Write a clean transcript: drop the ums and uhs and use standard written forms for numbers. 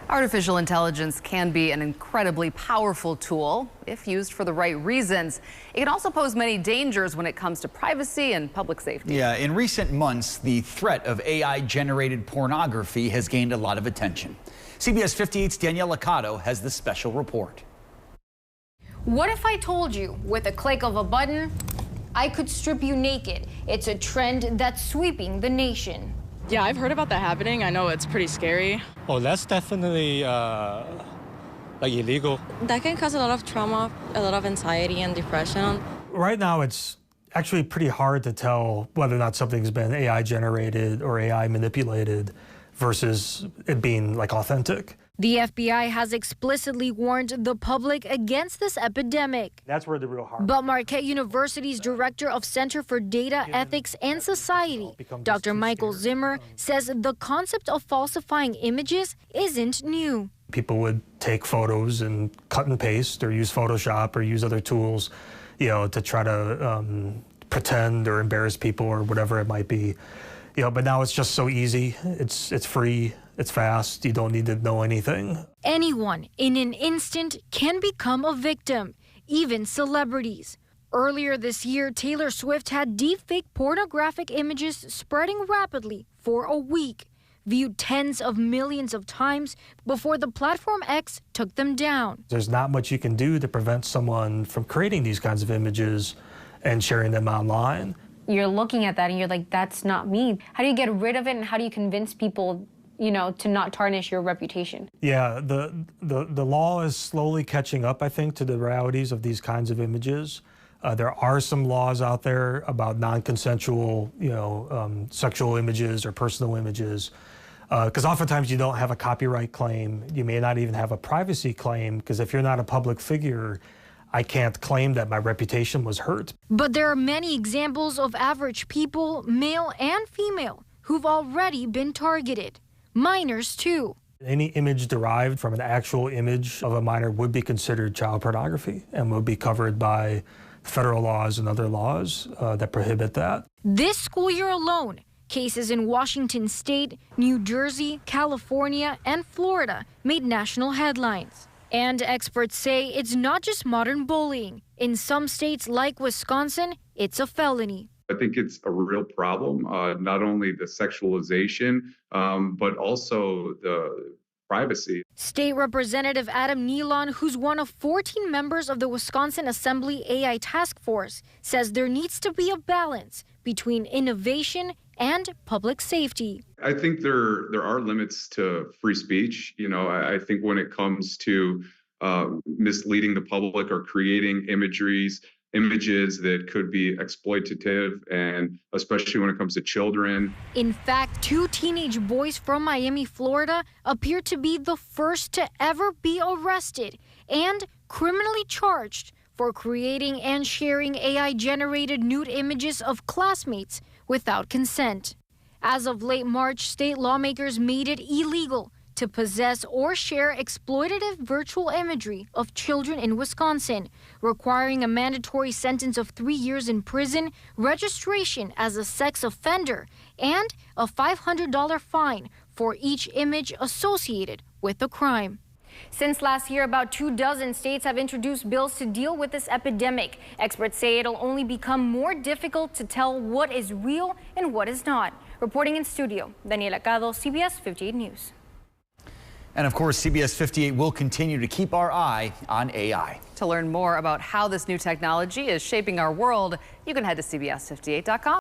Artificial intelligence can be an incredibly powerful tool if used for the right reasons. It can also pose many dangers when it comes to privacy and public safety. Yeah, in recent months, the threat of AI-generated pornography has gained a lot of attention. CBS 58's Danielle Liccato has this special report. What if I told you, with a click of a button, I could strip you naked? It's a trend that's sweeping the nation. Yeah, I've heard about that happening. I know it's pretty scary. Oh, that's definitely illegal. That can cause a lot of trauma, a lot of anxiety and depression. Right now, it's actually pretty hard to tell whether or not something's been AI generated or AI manipulated versus it being like authentic. The FBI has explicitly warned the public against this epidemic. That's where the real harm. But Marquette University's director of Center for Data, Ethics, and Society, Dr. Michael Zimmer, says the concept of falsifying images isn't new. People would take photos and cut and paste or use Photoshop or use other tools, to try to pretend or embarrass people or whatever it might be. But now it's just so easy. It's free. It's fast. You don't need to know anything. Anyone in an instant can become a victim, even celebrities. Earlier this year, Taylor Swift had deepfake pornographic images spreading rapidly for a week, viewed tens of millions of times before the platform X took them down. There's not much you can do to prevent someone from creating these kinds of images and sharing them online. You're looking at that and you're like, that's not me. How do you get rid of it, and how do you convince people, to not tarnish your reputation? Yeah, the law is slowly catching up, I think, to the realities of these kinds of images. There are some laws out there about non-consensual, sexual images or personal images, because oftentimes you don't have a copyright claim. You may not even have a privacy claim, because if you're not a public figure, I can't claim that my reputation was hurt. But there are many examples of average people, male and female, who've already been targeted. Minors, too. Any image derived from an actual image of a minor would be considered child pornography and would be covered by federal laws and other laws that prohibit that. This school year alone, cases in Washington State, New Jersey, California, and Florida made national headlines. And experts say it's not just modern bullying. In some states like Wisconsin, it's a felony. I think it's a real problem, not only the sexualization, but also the privacy. State Representative Adam Nealon, who's one of 14 members of the Wisconsin Assembly AI Task Force, says there needs to be a balance between innovation and public safety. I think there are limits to free speech. I think when it comes to misleading the public or creating images that could be exploitative, and especially when it comes to children. In fact, 2 teenage boys from Miami, Florida, appear to be the first to ever be arrested and criminally charged for creating and sharing AI-generated nude images of classmates without consent. As of late March, state lawmakers made it illegal to possess or share exploitative virtual imagery of children in Wisconsin, requiring a mandatory sentence of 3 years in prison, registration as a sex offender, and a $500 fine for each image associated with the crime. Since last year, about 24 states have introduced bills to deal with this epidemic. Experts say it'll only become more difficult to tell what is real and what is not. Reporting in studio, Danielle Liccato, CBS 58 News. And of course, CBS 58 will continue to keep our eye on AI. To learn more about how this new technology is shaping our world, you can head to CBS58.com.